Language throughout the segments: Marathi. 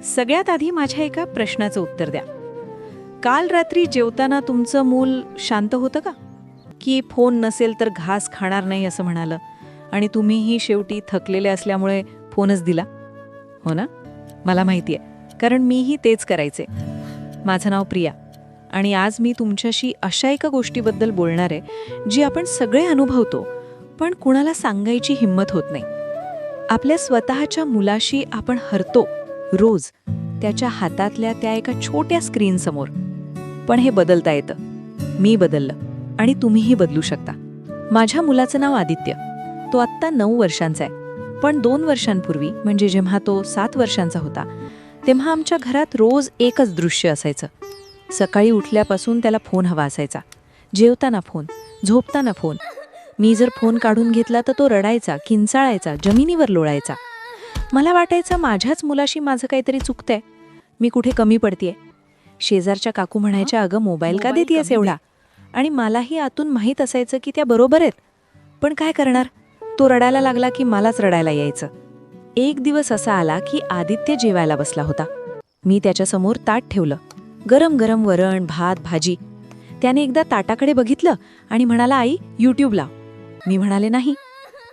सगळ्यात आधी माझ्या एका प्रश्नाचं उत्तर द्या. काल रात्री जेवताना तुमचं मूल शांत होतं का? की फोन नसेल तर घास खाणार नाही असं म्हणालं आणि तुम्हीही शेवटी थकलेले असल्यामुळे फोनच दिला? हो ना? मला माहिती आहे, कारण मीही तेच करायचे. माझं नाव प्रिया आणि आज मी तुमच्याशी अशा एका गोष्टीबद्दल बोलणार आहे जी आपण सगळे अनुभवतो, पण कुणाला सांगायची हिंमत होत नाही. आपल्या स्वतःच्या मुलाशी आपण हरतो रोज, त्याच्या हातातल्या त्या एका छोट्या स्क्रीनसमोर. पण हे बदलता येतं. मी बदललं आणि तुम्हीही बदलू शकता. माझ्या मुलाचं नाव आदित्य. तो आत्ता 9 वर्षांचा आहे. पण 2 वर्षांपूर्वी, म्हणजे जेव्हा तो 7 वर्षांचा होता, तेव्हा आमच्या घरात रोज एकच दृश्य असायचं. सकाळी उठल्यापासून त्याला फोन हवा असायचा. जेवताना फोन, झोपताना फोन. मी जर फोन काढून घेतला तर तो रडायचा, किंचाळायचा, जमिनीवर लोळायचा. मला वाटायचं माझ्याच मुलाशी माझं काहीतरी चुकतंय. मी कुठे कमी पडतेय. शेजारच्या काकू म्हणायच्या, अगं मोबाईल का देतेयस एवढा? आणि मलाही आतून माहीत असायचं की त्या बरोबर आहेत. पण काय करणार? तो रडायला लागला की मलाच रडायला यायचं. एक दिवस असा आला की आदित्य जेवायला बसला होता. मी त्याच्यासमोर ताट ठेवलं. गरम गरम वरण, भात, भाजी. त्याने एकदा ताटाकडे बघितलं आणि म्हणाला, आई यूट्यूब लाव. मी म्हणाले नाही.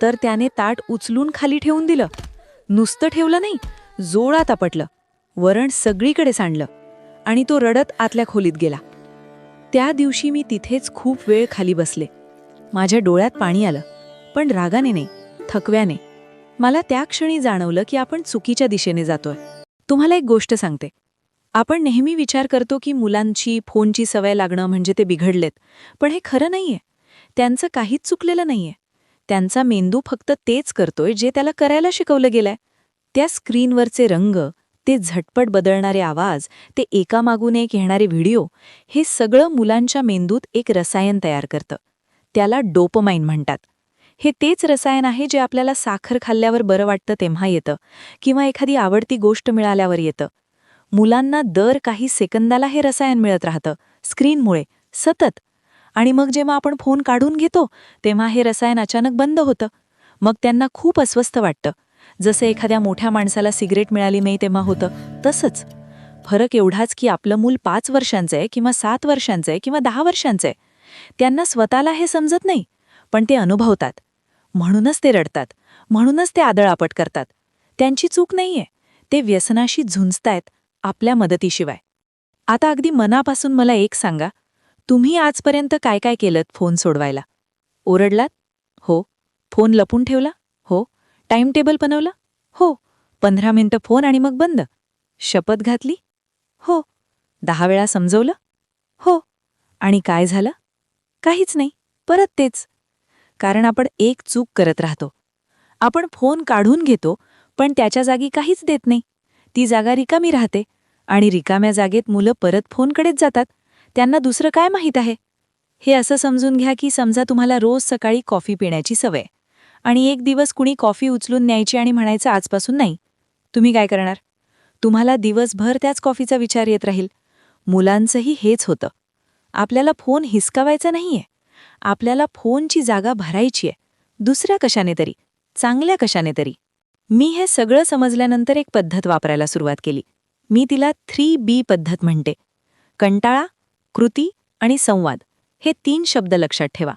तर त्याने ताट उचलून खाली ठेवून दिलं. नुसतं ठेवलं नाही, जोरात आपटलं. वरण सगळीकडे सांडलं आणि तो रडत आतल्या खोलीत गेला. त्या दिवशी मी तिथेच खूप वेळ खाली बसले. माझ्या डोळ्यात पाणी आलं, पण रागाने नाही, थकव्याने. मला त्या क्षणी जाणवलं की आपण चुकीच्या दिशेने जातोय. तुम्हाला एक गोष्ट सांगते. आपण नेहमी विचार करतो की मुलांची फोनची सवय लागणं म्हणजे ते बिघडलेत. पण हे खरं नाहीये. त्यांचं काहीच चुकलेलं नाहीये. त्यांचा मेंदू फक्त तेच करतोय जे त्याला करायला शिकवलं गेलंय. त्या स्क्रीनवरचे रंग, ते झटपट बदलणारे आवाज, ते एकामागून एक येणारे व्हिडिओ, हे सगळं मुलांच्या मेंदूत एक रसायन तयार करतं. त्याला डोपामाइन म्हणतात. हे तेच रसायन आहे जे आपल्याला साखर खाल्ल्यावर बरं वाटतं तेव्हा येतं, किंवा एखादी आवडती गोष्ट मिळाल्यावर येतं. मुलांना दर काही सेकंदाला हे रसायन मिळत राहतं, स्क्रीनमुळे, सतत. आणि मग जेव्हा आपण फोन काढून घेतो तेव्हा हे रसायन अचानक बंद होतं. मग त्यांना खूप अस्वस्थ वाटतं. जसं एखाद्या मोठ्या माणसाला सिगरेट मिळाली नाही तेव्हा होतं, तसंच. फरक एवढाच की आपलं मूल 5 वर्षांचं आहे किंवा 7 वर्षांचं आहे किंवा 10 वर्षांचं आहे. त्यांना स्वतःला हे समजत नाही, पण ते अनुभवतात. म्हणूनच ते रडतात, म्हणूनच ते आदळआपट करतात. त्यांची चूक नाहीये. ते व्यसनाशी झुंजतायत आपल्या मदतीशिवाय. आता अगदी मनापासून मला एक सांगा, तुम्ही आजपर्यंत काय काय केलंत फोन सोडवायला? ओरडलात? हो. फोन लपून ठेवला? हो. टाइम टेबल बनवला? हो. 15 मिनिटं फोन आणि मग बंद. शपथ घातली? हो. 10 वेळा समजवलं? हो. आणि काय झालं? काहीच नाही. परत तेच. कारण आपण एक चूक करत राहतो. आपण फोन काढून घेतो, पण त्याच्या जागी काहीच देत नाही. ती जागा रिकामी राहते आणि रिकाम्या जागेत मुलं परत फोनकडेच जातात. त्यांना दुसरं काय माहीत आहे? हे असं समजून घ्या की समजा तुम्हाला रोज सकाळी कॉफी पिण्याची सवय आणि एक दिवस कुणी कॉफी उचलून न्यायची आणि म्हणायचं आजपासून नाही. तुम्ही काय करणार? तुम्हाला दिवसभर त्याच कॉफीचा विचार येत राहील. मुलांचंही हेच होतं. आपल्याला फोन हिसकावायचा नाहीये. आपल्याला फोनची जागा भरायची आहे, दुसऱ्या कशाने तरी, चांगल्या कशाने तरी. मी हे सगळं समजल्यानंतर एक पद्धत वापरायला सुरुवात केली. मी तिला 3B पद्धत म्हणते. कंटाळा, कृती आणि संवाद, हे 3 शब्द लक्षात ठेवा.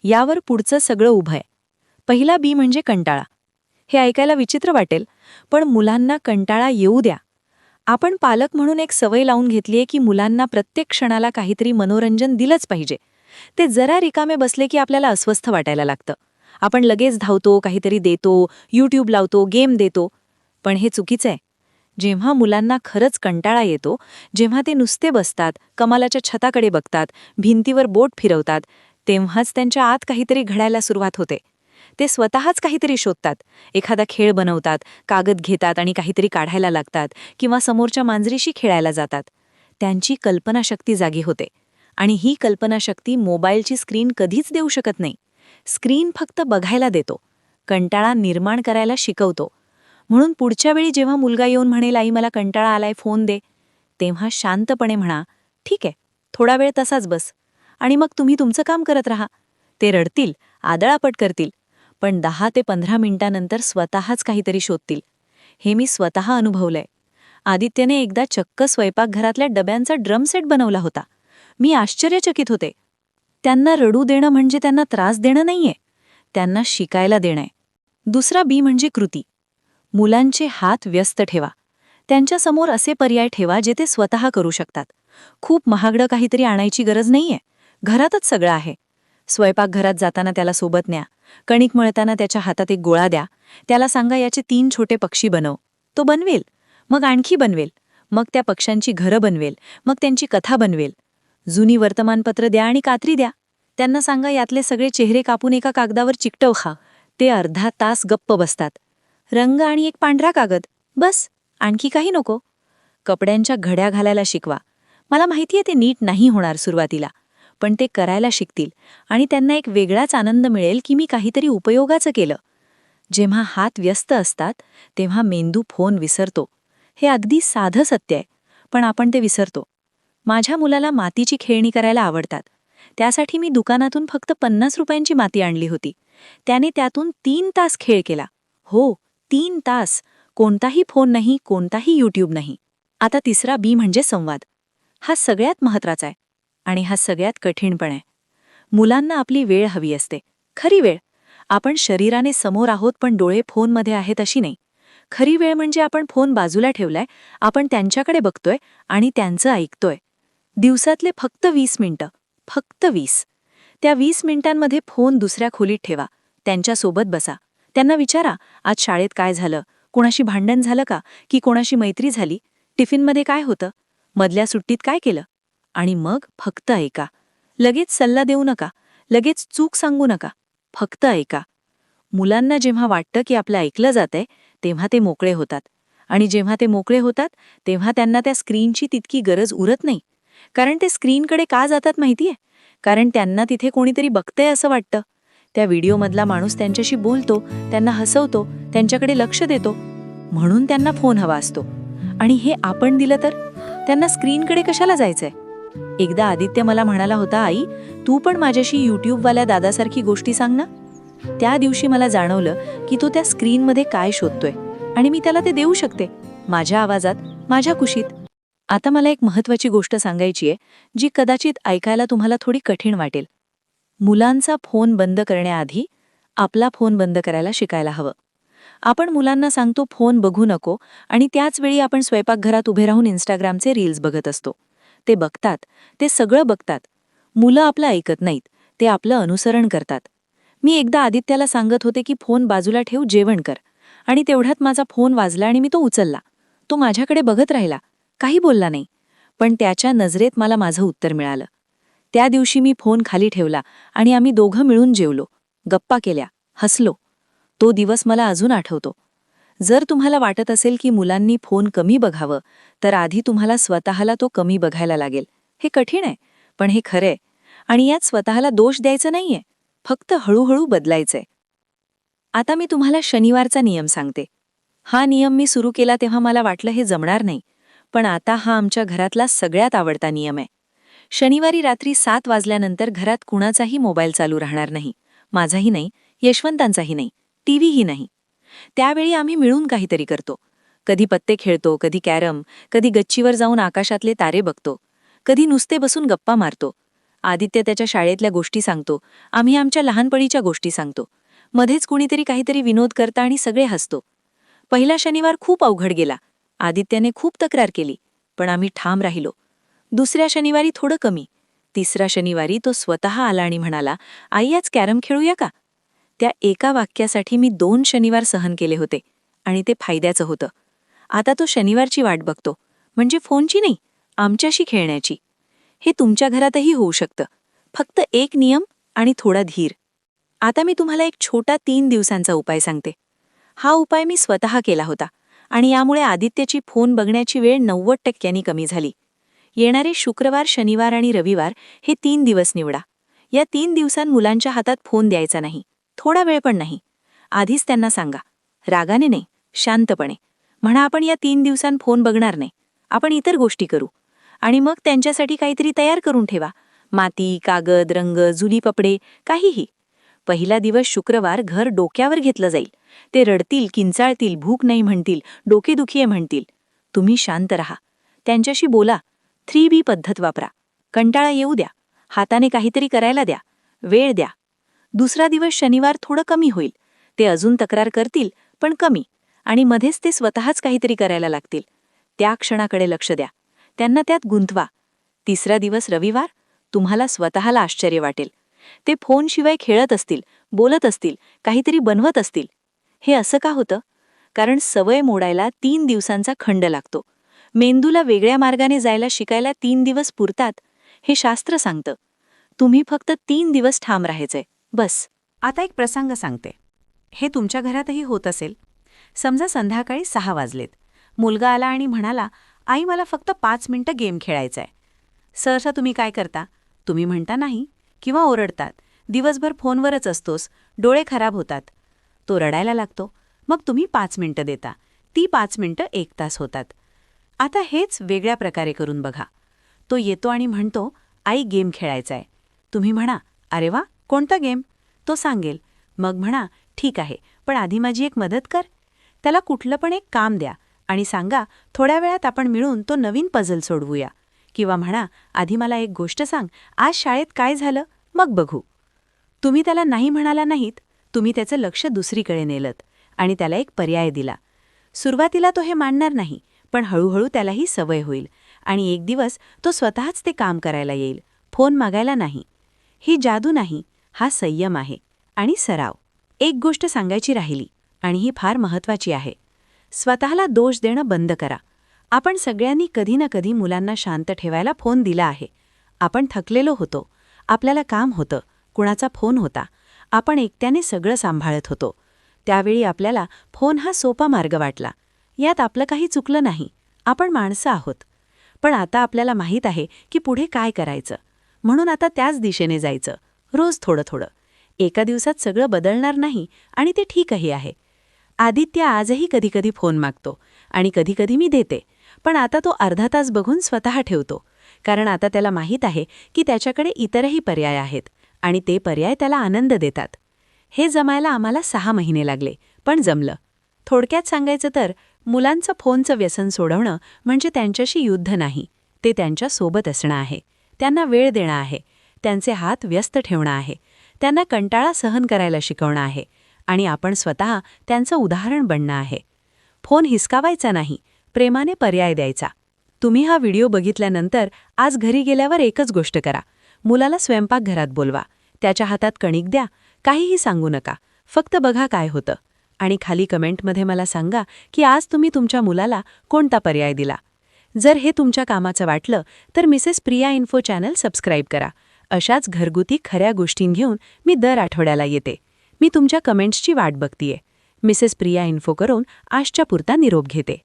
यावर पुढचं सगळं उभं आहे. पहिला बी म्हणजे कंटाळा. हे ऐकायला विचित्र वाटेल, पण मुलांना कंटाळा येऊ द्या. आपण पालक म्हणून एक सवय लावून घेतलीये की मुलांना प्रत्येक क्षणाला काहीतरी मनोरंजन दिलंच पाहिजे. ते जरा रिकामे बसले की आपल्याला अस्वस्थ वाटायला लागतं. आपण लगेच धावतो, काहीतरी देतो, यूट्यूब लावतो, गेम देतो. पण हे चुकीचं आहे. जेव्हा मुलांना खरंच कंटाळा येतो, जेव्हा ते नुसते बसतात, कमालाच्या छताकडे बघतात, भिंतीवर बोट फिरवतात, तेव्हाच त्यांच्या आत काहीतरी घडायला सुरुवात होते. ते स्वतःच काहीतरी शोधतात, एखादा खेळ बनवतात, कागद घेतात आणि काहीतरी काढायला लागतात, किंवा समोरच्या मांजरीशी खेळायला जातात. त्यांची कल्पनाशक्ती जागी होते. आणि ही कल्पनाशक्ती मोबाईलची स्क्रीन कधीच देऊ शकत नाही. स्क्रीन फक्त बघायला देतो, कंटाळा निर्माण करायला शिकवतो. म्हणून पुढच्या वेळी जेव्हा मुलगा येऊन म्हणेल, आई मला कंटाळा आलाय, फोन दे, तेव्हा शांतपणे म्हणा, ठीक आहे, थोडा वेळ तसाच बस. आणि मग तुम्ही तुमचं काम करत राहा. ते रडतील, आदळापट करतील, पण 10 ते 15 मिनिटांनंतर स्वतःच काहीतरी शोधतील. हे मी स्वतः अनुभवलंय. आदित्यने एकदा चक्क स्वयंपाकघरातल्या डब्यांचा ड्रम सेट बनवला होता. मी आश्चर्यचकित होते. त्यांना रडू देणं म्हणजे त्यांना त्रास देणं नाहीये, त्यांना शिकायला देणंय. दुसरा बी म्हणजे कृती. मुलांचे हात व्यस्त ठेवा. त्यांच्यासमोर असे पर्याय ठेवा जे ते स्वतः करू शकतात. खूप महागडं काहीतरी आणायची गरज नाहीये, घरातच सगळं आहे. स्वयंपाकघरात जाताना त्याला सोबत न्या. कणिक मळताना त्याच्या हातात एक गोळा द्या. त्याला सांगा याचे 3 छोटे पक्षी बनव. तो बनवेल, मग आणखी बनवेल, मग त्या पक्ष्यांची घरं बनवेल, मग त्यांची कथा बनवेल. जुनी वर्तमानपत्र द्या आणि कात्री द्या. त्यांना सांगा यातले सगळे चेहरे कापून एका कागदावर चिकटव खा. ते अर्धा तास गप्प बसतात. रंग आणि एक पांढरा कागद, बस, आणखी काही नको. कपड्यांच्या घड्या घालायला शिकवा. मला माहितीये ते नीट नाही होणार सुरुवातीला, पण ते करायला शिकतील आणि त्यांना एक वेगळाच आनंद मिळेल की मी काहीतरी उपयोगाचं केलं. जेव्हा हात व्यस्त असतात तेव्हा मेंदू फोन विसरतो. हे अगदी साधं सत्य आहे, पण आपण ते विसरतो. माझ्या मुलाला मातीची खेळणी करायला आवडतात. त्यासाठी मी दुकानातून फक्त 50 रुपयांची माती आणली होती. त्याने त्यातून 3 तास खेळ केला. हो, 3 तास. कोणताही फोन नाही, कोणताही यूट्यूब नाही. आता तिसरा बी म्हणजे संवाद. हा सगळ्यात महत्त्वाचा आहे आणि हा सगळ्यात कठीण पण आहे. मुलांना आपली वेळ हवी असते, खरी वेळ. आपण शरीराने समोर आहोत पण डोळे फोनमध्ये आहेत अशी नाही. खरी वेळ म्हणजे आपण फोन बाजूला ठेवलाय, आपण त्यांच्याकडे बघतोय आणि त्यांचं ऐकतोय. दिवसातले फक्त 20 मिनिटं, फक्त 20. त्या 20 मिनिटांमध्ये फोन दुसऱ्या खोलीत ठेवा. त्यांच्यासोबत बसा. त्यांना विचारा, आज शाळेत काय झालं, कोणाशी भांडण झालं का, की कोणाशी मैत्री झाली, टिफिनमध्ये काय होतं, मधल्या सुट्टीत काय केलं. आणि मग फक्त ऐका. लगेच सल्ला देऊ नका, लगेच चूक सांगू नका, फक्त ऐका. मुलांना जेव्हा वाटतं की आपलं ऐकलं जातंय तेव्हा ते मोकळे होतात. आणि जेव्हा ते मोकळे होतात तेव्हा त्यांना त्या स्क्रीनची तितकी गरज उरत नाही. कारण ते स्क्रीनकडे का जातात माहितीये? कारण त्यांना तिथे कोणीतरी बघतंय असं वाटतं. त्या व्हिडिओमधला माणूस त्यांच्याशी बोलतो, त्यांना हसवतो, त्यांच्याकडे लक्ष देतो. म्हणून त्यांना फोन हवा असतो. आणि हे आपण दिलं तर त्यांना स्क्रीनकडे कशाला जायचंय? एकदा आदित्य मला म्हणाला होता, आई, तू पण माझ्याशी यूट्यूबवाल्या दादासारखी गोष्टी सांग ना. त्या दिवशी मला जाणवलं की तो त्या स्क्रीनमध्ये काय शोधतोय आणि मी त्याला ते देऊ शकते, माझ्या आवाजात, माझ्या कुशीत. आता मला एक महत्त्वाची गोष्ट सांगायची आहे, जी कदाचित ऐकायला तुम्हाला थोडी कठीण वाटेल. मुलांचा फोन बंद करण्याआधी आपला फोन बंद करायला शिकायला हवं. आपण मुलांना सांगतो फोन बघू नको आणि त्याच वेळी आपण स्वयंपाकघरात उभे राहून इंस्टाग्रामचे रील्स बघत असतो. ते बघतात, ते सगळं बघतात. मुलं आपलं ऐकत नाहीत, ते आपलं अनुसरण करतात. मी एकदा आदित्याला सांगत होते की फोन बाजूला ठेव, जेवण कर. आणि तेवढ्यात माझा फोन वाजला आणि मी तो उचलला. तो माझ्याकडे बघत राहिला, काही बोलला नाही. पण त्याच्या नजरेत मला माझं उत्तर मिळालं. त्या दिवशी मी फोन खाली ठेवला आणि आम्ही दोघं मिळून जेवलो, गप्पा केल्या, हसलो. तो दिवस मला अजून आठवतो. जर तुम्हाला वाटत असेल की मुलांनी फोन कमी बघावं, तर आधी तुम्हाला स्वतःला तो कमी बघायला लागेल. हे कठीण आहे, पण हे खरंय. आणि यात स्वतःला दोष द्यायचा नाहीये, फक्त हळूहळू बदलायचंय. आता मी तुम्हाला शनिवारचा नियम सांगते. हा नियम मी सुरू केला तेव्हा मला वाटलं हे जमणार नाही, पण आता हा आमच्या घरातला सगळ्यात आवडता नियम आहे. शनिवारी रात्री 7 वाजल्यानंतर घरात कुणाचाही मोबाईल चालू राहणार नाही. माझाही नाही, यशवंतांचाही नाही, टीव्हीही नाही. त्यावेळी आम्ही मिळून काहीतरी करतो. कधी पत्ते खेळतो, कधी कॅरम, कधी गच्चीवर जाऊन आकाशातले तारे बघतो, कधी नुसते बसून गप्पा मारतो. आदित्य त्याच्या शाळेतल्या गोष्टी सांगतो, आम्ही आमच्या लहानपणीच्या गोष्टी सांगतो. मध्येच कुणीतरी काहीतरी विनोद करता आणि सगळे हसतो. पहिला शनिवार खूप अवघड गेला. आदित्याने खूप तक्रार केली, पण आम्ही ठाम राहिलो. दुसऱ्या शनिवारी थोडं कमी. तिसऱ्या शनिवारी तो स्वतः आला आणि म्हणाला, आई, आज कॅरम खेळूया का? त्या एका वाक्यासाठी मी 2 शनिवार सहन केले होते आणि ते फायद्याचं होतं. आता तो शनिवारची वाट बघतो, म्हणजे फोनची नाही, आमच्याशी खेळण्याची. हे तुमच्या घरातही होऊ शकतं. फक्त एक नियम आणि थोडा धीर. आता मी तुम्हाला एक छोटा 3 दिवसांचा उपाय सांगते. हा उपाय मी स्वतः केला होता आणि यामुळे आदित्यची फोन बघण्याची वेळ 90% कमी झाली. येणारे शुक्रवार, शनिवार आणि रविवार हे 3 दिवस निवडा. या 3 दिवसांत मुलांच्या हातात फोन द्यायचा नाही, थोडा वेळ पण नाही. आधीच त्यांना सांगा, रागाने नाही, शांतपणे म्हणा, आपण या 3 दिवसांत फोन बघणार नाही, आपण इतर गोष्टी करू. आणि मग त्यांच्यासाठी काहीतरी तयार करून ठेवा, माती, कागद, रंग, जुनी कपडे, काहीही. पहिला दिवस शुक्रवार घर डोक्यावर घेतलं जाईल. ते रडतील, किंचाळतील, भूक नाही म्हणतील, डोकेदुखी आहे म्हणतील. तुम्ही शांत रहा. त्यांच्याशी बोला. 3B पद्धत वापरा. कंटाळा येऊ द्या. हाताने काहीतरी करायला द्या. वेळ द्या. दुसरा दिवस शनिवार थोडं कमी होईल. ते अजून तक्रार करतील, पण कमी. आणि मध्येच ते स्वतःच काहीतरी करायला लागतील. त्या क्षणाकडे लक्ष द्या. त्यांना त्यात गुंतवा. तिसरा दिवस रविवार, तुम्हाला स्वतःला आश्चर्य वाटेल. ते फोनशिवाय खेळत असतील, बोलत असतील, काहीतरी बनवत असतील. हे असं का होतं? कारण सवय मोडायला 3 दिवसांचा खंड लागतो. मेंदूला वेगळ्या मार्गाने जायला शिकायला 3 दिवस पुरतात, हे शास्त्र सांगतं. तुम्ही फक्त 3 दिवस ठाम राहायचंय, बस. आता एक प्रसंग सांगते. हे तुमच्या घरातही होत असेल. समजा संध्याकाळी 6 वाजलेत. मुलगा आला आणि म्हणाला, आई मला फक्त 5 मिनिटं गेम खेळायचाय. सहसा तुम्ही काय करता? तुम्ही म्हणता नाही किंवा ओरडतात. दिवसभर फोनवरच असतोस, डोळे खराब होतात. तो रडायला लागतो. मग तुम्ही 5 मिनिटं देता. ती 5 मिनिटं 1 तास होतात. आता हेच वेगळ्या प्रकारे करून बघा. तो येतो आणि म्हणतो, आई गेम खेळायचाय. तुम्ही म्हणा, अरे वा, कोणता गेम? तो सांगेल. मग म्हणा, ठीक आहे, पण आधी माझी एक मदत कर. त्याला कुठलं पण एक काम द्या आणि सांगा, थोड्या वेळात आपण मिळून तो नवीन पझल सोडवूया. किंवा म्हणा, आधी मला एक गोष्ट सांग, आज शाळेत काय झालं, मग बघू. तुम्ही त्याला नाही म्हणाला नाहीत, तुम्ही त्याचं लक्ष दुसरीकडे नेलत आणि त्याला एक पर्याय दिला. सुरुवातीला तो हे मानणार नाही, पण हळूहळू त्यालाही सवय होईल आणि एक दिवस तो स्वतःच ते काम करायला येईल, फोन मागायला नाही. ही जादू नाही, हा संयम आहे आणि सराव. एक गोष्ट सांगायची राहिली आणि ही फार महत्त्वाची आहे. स्वतःला दोष देणं बंद करा. आपण सगळ्यांनी कधी ना कधी मुलांना शांत ठेवायला फोन दिला आहे. आपण थकलेलो होतो, आपल्याला काम होतं, कुणाचा फोन होता, आपण एकट्याने सगळं सांभाळत होतो. त्यावेळी आपल्याला फोन हा सोपा मार्ग वाटला. यात आपलं काही चुकलं नाही, आपण माणसं आहोत. पण आता आपल्याला माहीत आहे की पुढे काय करायचं. म्हणून आता त्याच दिशेने जायचं, रोज थोडं थोडं. एका दिवसात सगळं बदलणार नाही आणि ते ठीकही आहे. आदित्य आजही कधीकधी फोन मागतो आणि कधीकधी मी देते, पण आता तो अर्धा तास बघून स्वतः ठेवतो. कारण आता त्याला माहीत आहे की त्याच्याकडे इतरही पर्याय आहेत आणि ते पर्याय त्याला आनंद देतात. हे जमायला आम्हाला 6 महिने लागले, पण जमलं. थोडक्यात सांगायचं तर मुलांचं फोनचं व्यसन सोडवणं म्हणजे त्यांच्याशी युद्ध नाही, ते त्यांच्या सोबत असणं आहे. त्यांना वेळ देणं आहे, त्यांचे हात व्यस्त ठेवणं आहे, त्यांना कंटाळा सहन करायला शिकवणं आहे आणि आपण स्वतः त्यांचं उदाहरण बनणं आहे. फोन हिसकावायचा नाही, प्रेमाने पर्याय द्यायचा. तुम्ही हा व्हिडिओ बघितल्यानंतर आज घरी गेल्यावर एकच गोष्ट करा. मुलाला स्वयंपाकघरात बोलवा, त्याच्या हातात कणिक द्या, काहीही सांगू नका, फक्त बघा काय होतं. आणि खाली कमेंटमध्ये मला सांगा की आज तुम्ही तुमच्या मुलाला कोणता पर्याय दिला. जर हे तुमच्या कामाचं वाटलं तर Mrs Priya info channel subscribe करा. अशाच घरगुती खऱ्या गोष्टीं घेऊन मी दर आठवड्याला येते. मी तुमच्या कमेंट्सची वाट बघतीये. मिसेस प्रिया इन्फो करून आजच्या पुरता निरोप घेते.